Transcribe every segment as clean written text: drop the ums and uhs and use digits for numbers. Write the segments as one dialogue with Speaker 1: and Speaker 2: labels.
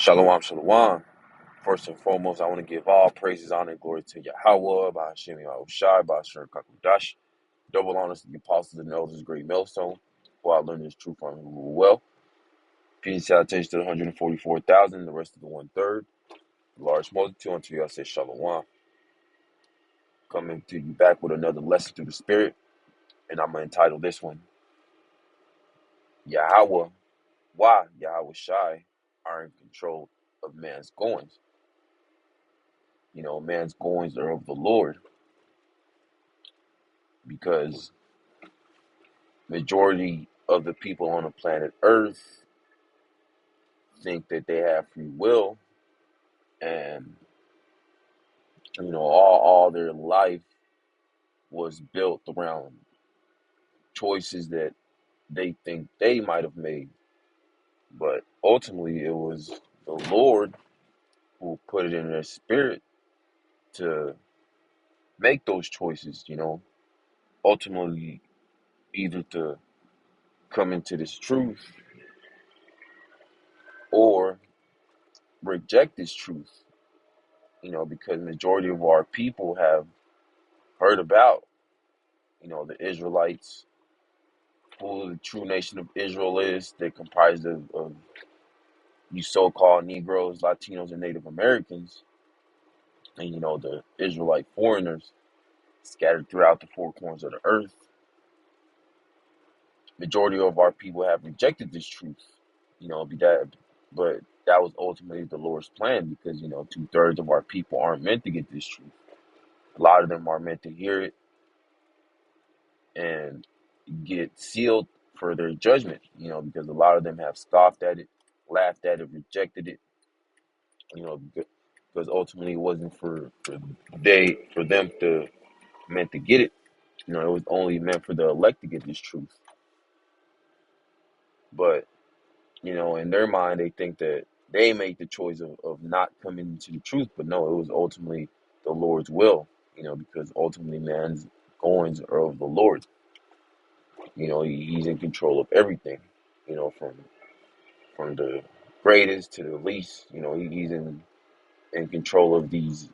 Speaker 1: Shalom, shalom. First and foremost, I want to give all praises, honor, and glory to Yahweh, by Hashem Yahushai, by Hashem Kakudash. Double honors to the apostles and elders, great millstone, who I learned this truth from who rule well. Peace and salutation to the 144,000, the rest of the one-third, the large multitude, unto you I say shalom. Coming to you back with another lesson through the Spirit, and I'm going to entitle this one, Yahweh, why Yahweh Shai are in control of man's goings. You know, man's goings are of the Lord, because majority of the people on the planet Earth think that they have free will, and all their life was built around choices that they think they might have made, but ultimately it was the Lord who put it in their spirit to make those choices. Ultimately either to come into this truth or reject this truth. Because majority of our people have heard about, the Israelites, who the true nation of Israel is. They're comprised of you so-called Negroes, Latinos, and Native Americans, and, the Israelite foreigners scattered throughout the four corners of the earth. Majority of our people have rejected this truth, but that was ultimately the Lord's plan, because, 2/3 of our people aren't meant to get this truth. A lot of them are meant to hear it and get sealed for their judgment, because a lot of them have scoffed at it, laughed at it, rejected it, because ultimately it wasn't for them to meant to get it. It was only meant for the elect to get this truth. But, in their mind, they think that they made the choice of not coming into the truth. But no, it was ultimately the Lord's will, because ultimately man's goings are of the Lord. He's in control of everything, from the greatest to the least. He's in control of these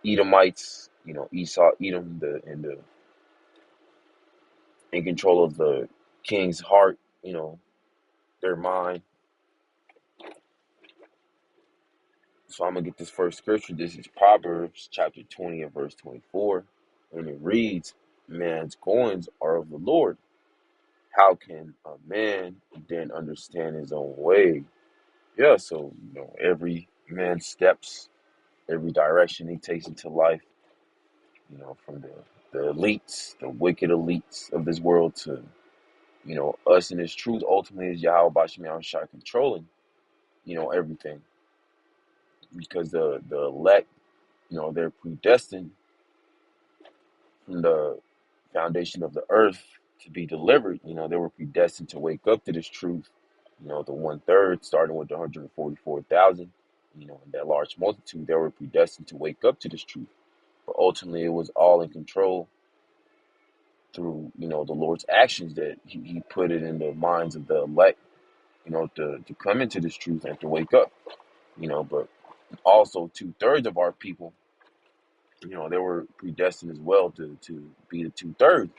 Speaker 1: Edomites, Esau, Edom, in control of the king's heart, their mind. So I'm gonna get this first scripture. This is Proverbs chapter 20 and verse 24, and it reads, "Man's goings are of the Lord. How can a man then understand his own way?" Yeah, so every man's steps, every direction he takes into life, from the elites, the wicked elites of this world, to us in this truth, ultimately is Yahweh Bashim Yahushua controlling, everything. Because the elect, they're predestined from the foundation of the earth to be delivered. They were predestined to wake up to this truth. The 1/3, starting with the 144,000, that large multitude, they were predestined to wake up to this truth. But ultimately, it was all in control through, the Lord's actions, that he put it in the minds of the elect, to come into this truth and to wake up. But also 2/3 of our people, they were predestined as well to be the 2/3,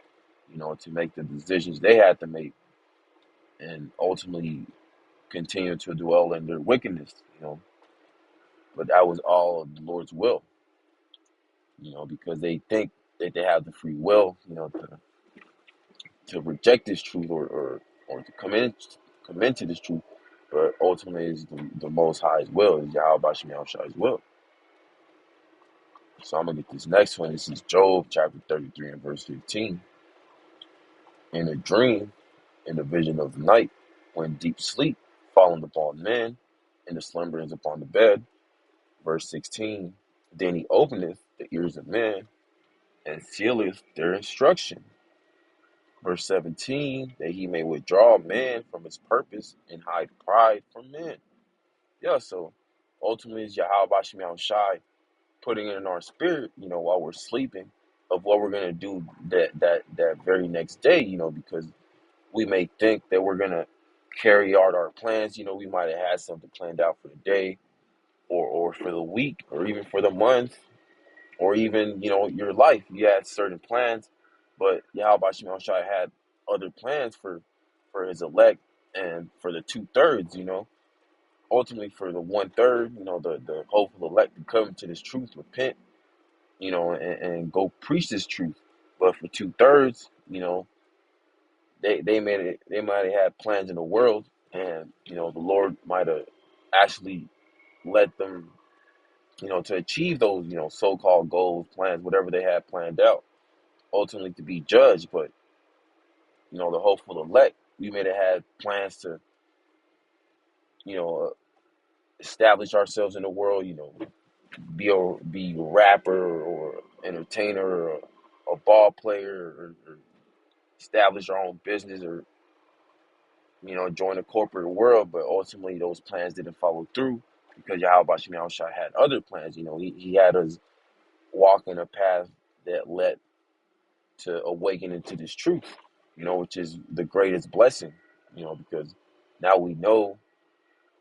Speaker 1: to make the decisions they had to make, and ultimately continue to dwell in their wickedness. But that was all of the Lord's will, because they think that they have the free will, to reject this truth, or to come into this truth. But ultimately, is the Most High's will, is Yahweh Bashim Yahushua's will. So I'm gonna get this next one. This is Job chapter 33 and verse 15. "In a dream, in the vision of the night, when deep sleep falleth upon men, and the slumber is upon the bed." Verse 16, "Then he openeth the ears of men, and sealeth their instruction." Verse 17, "That he may withdraw man from his purpose, and hide pride from men." Yeah, so ultimately it's Yahweh Bashim Yahushai putting it in our spirit, while we're sleeping, of what we're gonna do that very next day, because we may think that we're gonna carry out our plans. We might have had something planned out for the day, or for the week, or even for the month, or even, your life. You had certain plans, but Yahweh Shemel Shai had other plans for his elect, and for the 2/3, ultimately for the 1/3, the hopeful elect to come to this truth, repent, and go preach this truth. But for 2/3, they might have had plans in the world, and the Lord might have actually led them, to achieve those, so-called goals, plans, whatever they had planned out, ultimately to be judged. But the hopeful elect, we may have had plans to, you know, establish ourselves in the world, be a rapper or entertainer or a ball player, or establish our own business, or join the corporate world. But ultimately those plans didn't follow through, because Yahweh Shem Shai had other plans. He had us walk in a path that led to awakening to this truth, which is the greatest blessing, because now we know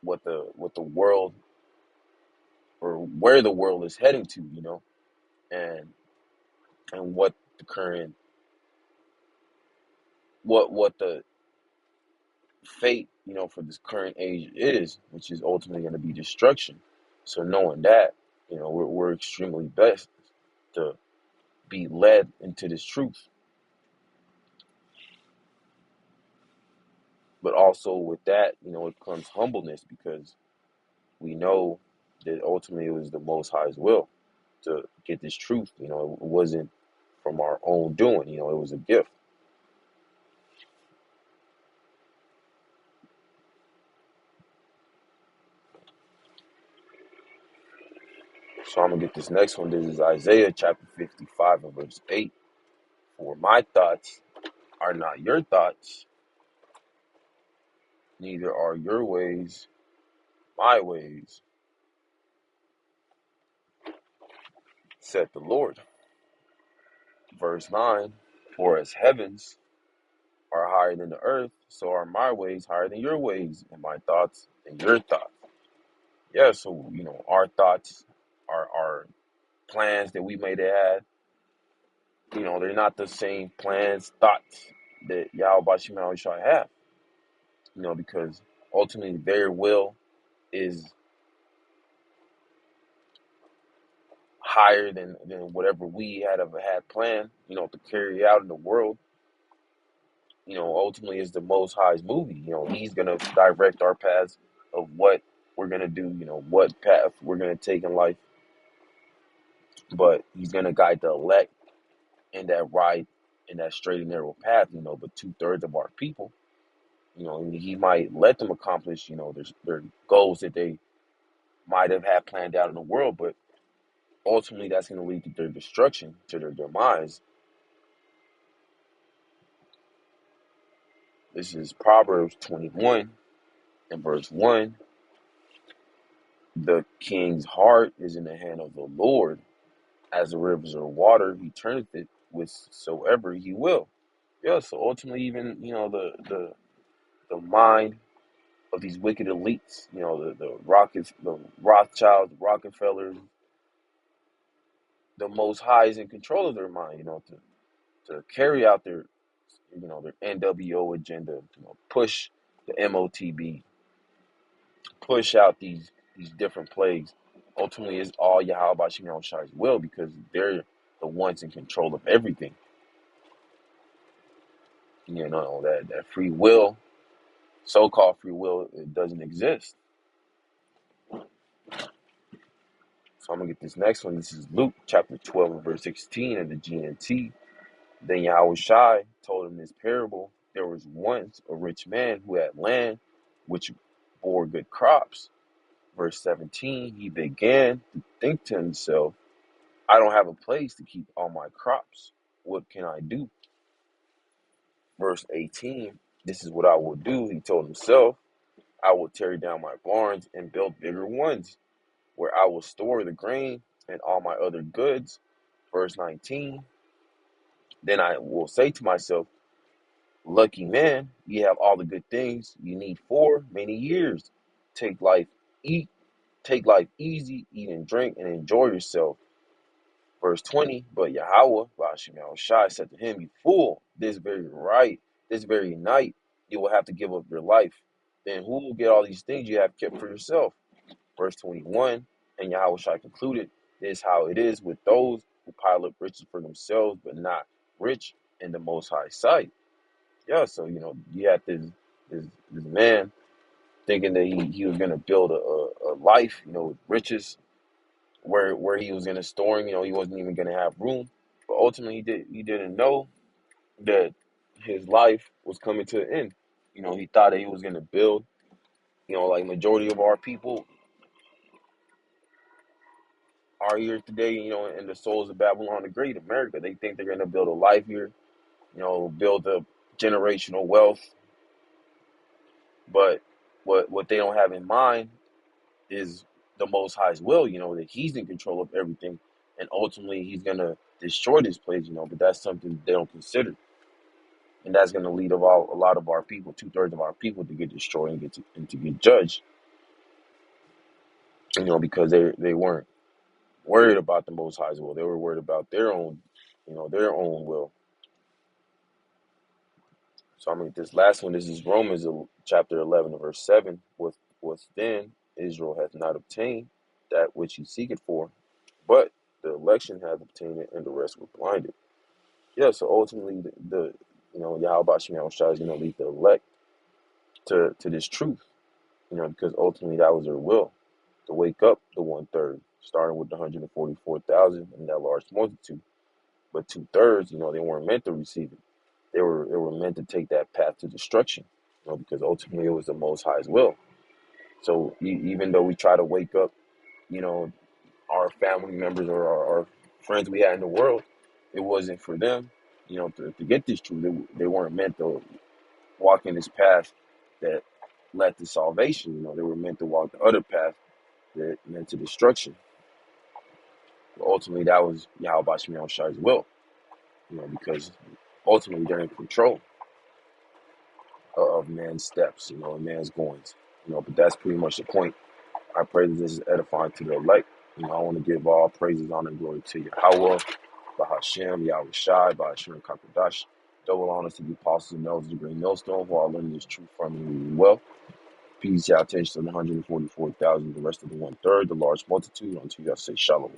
Speaker 1: what the world, or where the world is heading to, and what the current, what the fate, for this current age is, which is ultimately going to be destruction. So knowing that, we're extremely blessed to be led into this truth. But also with that, it comes humbleness, because we know that ultimately it was the Most High's will to get this truth. It wasn't from our own doing. It was a gift. So I'm gonna get this next one. This is Isaiah chapter 55 and verse 8. For my thoughts are not your thoughts, neither are your ways my ways, said the Lord. Verse 9. For as heavens are higher than the earth, so are my ways higher than your ways, and my thoughts than your thoughts. Yeah, so our thoughts, our plans that we may have had, they're not the same plans, thoughts that Yahweh Shema Shai have. Because ultimately their will is higher than whatever we had planned, to carry out in the world. Ultimately is the Most High's movie. He's gonna direct our paths of what we're gonna do, what path we're gonna take in life. But he's gonna guide the elect in that right, in that straight and narrow path. But 2/3 of our people, he might let them accomplish, their goals that they might have had planned out in the world, but ultimately that's going to lead to their destruction, to their demise. This is Proverbs 21 and verse 1. The king's heart is in the hand of the Lord. As the rivers of water, he turneth it whatsoever he will. Yeah, so ultimately, even, the mind of these wicked elites, the Rothschilds, the Rockefellers, the Most High is in control of their mind, to carry out their NWO agenda, push the MOTB, push out these different plagues. Ultimately, it's all Yahweh Shem Shai's will, because they're the ones in control of everything. That free will, so-called free will, it doesn't exist. So I'm gonna get this next one. This is Luke chapter 12 and verse 16 of the GNT. Then Yahweh Shai told him this parable. There was once a rich man who had land which bore good crops. Verse 17, he began to think to himself, I don't have a place to keep all my crops. What can I do? Verse 18, this is what I will do. He told himself, I will tear down my barns and build bigger ones, where I will store the grain and all my other goods. Verse 19, then I will say to myself, Lucky man, you have all the good things you need for many years. Take life, eat, take life easy, eat and drink, and enjoy yourself. Verse 20, but Yahweh, Ba'ashem Shai, said to him, you fool, this very night, you will have to give up your life. Then who will get all these things you have kept for yourself? Verse 21, and Yahweh Shai concluded, this is how it is with those who pile up riches for themselves, but not rich in the Most High sight. Yeah, so, you had this man thinking that he was going to build a life, with riches where he was going to store him. He wasn't even going to have room. But ultimately, he didn't know that his life was coming to an end. He thought that he was going to build, like majority of our people are here today, in the souls of Babylon the Great, America. They think they're going to build a life here, build a generational wealth. But what they don't have in mind is the Most High's will, that he's in control of everything. And ultimately, he's going to destroy this place, but that's something they don't consider. And that's going to lead a lot of our people, 2/3 of our people, to get destroyed and to get judged, because they weren't worried about the Most High's will. They were worried about their own, their own will. So, this last one, this is Romans chapter 11, verse 7. What then Israel hath not obtained that which he seeketh for, but the election hath obtained it, and the rest were blinded. Yeah, so ultimately, Yahweh Shem Shai is going to lead the elect to this truth, because ultimately that was their will, to wake up the 1/3, starting with the 144,000 and that large multitude. But 2/3, they weren't meant to receive it. They were meant to take that path to destruction, because ultimately it was the Most High's will. So even though we try to wake up, our family members or our friends we had in the world, it wasn't for them, to get this truth. They weren't meant to walk in this path that led to salvation. They were meant to walk the other path that led to destruction. But ultimately, that was Yahweh Shem Shai's will, because ultimately they're in control of man's steps, and man's goings. But that's pretty much the point. I pray that this is edifying to the elect. I want to give all praises, honor, and glory to Yahweh, Bahashem, Yahweh Shai, Bahashem, Kakadash. Double honors to the apostles and elders of the great millstone, who are learning this truth from me really well. Peace, y'all, attention to the 144,000, the rest of the 1/3, the large multitude, until y'all say Shalom.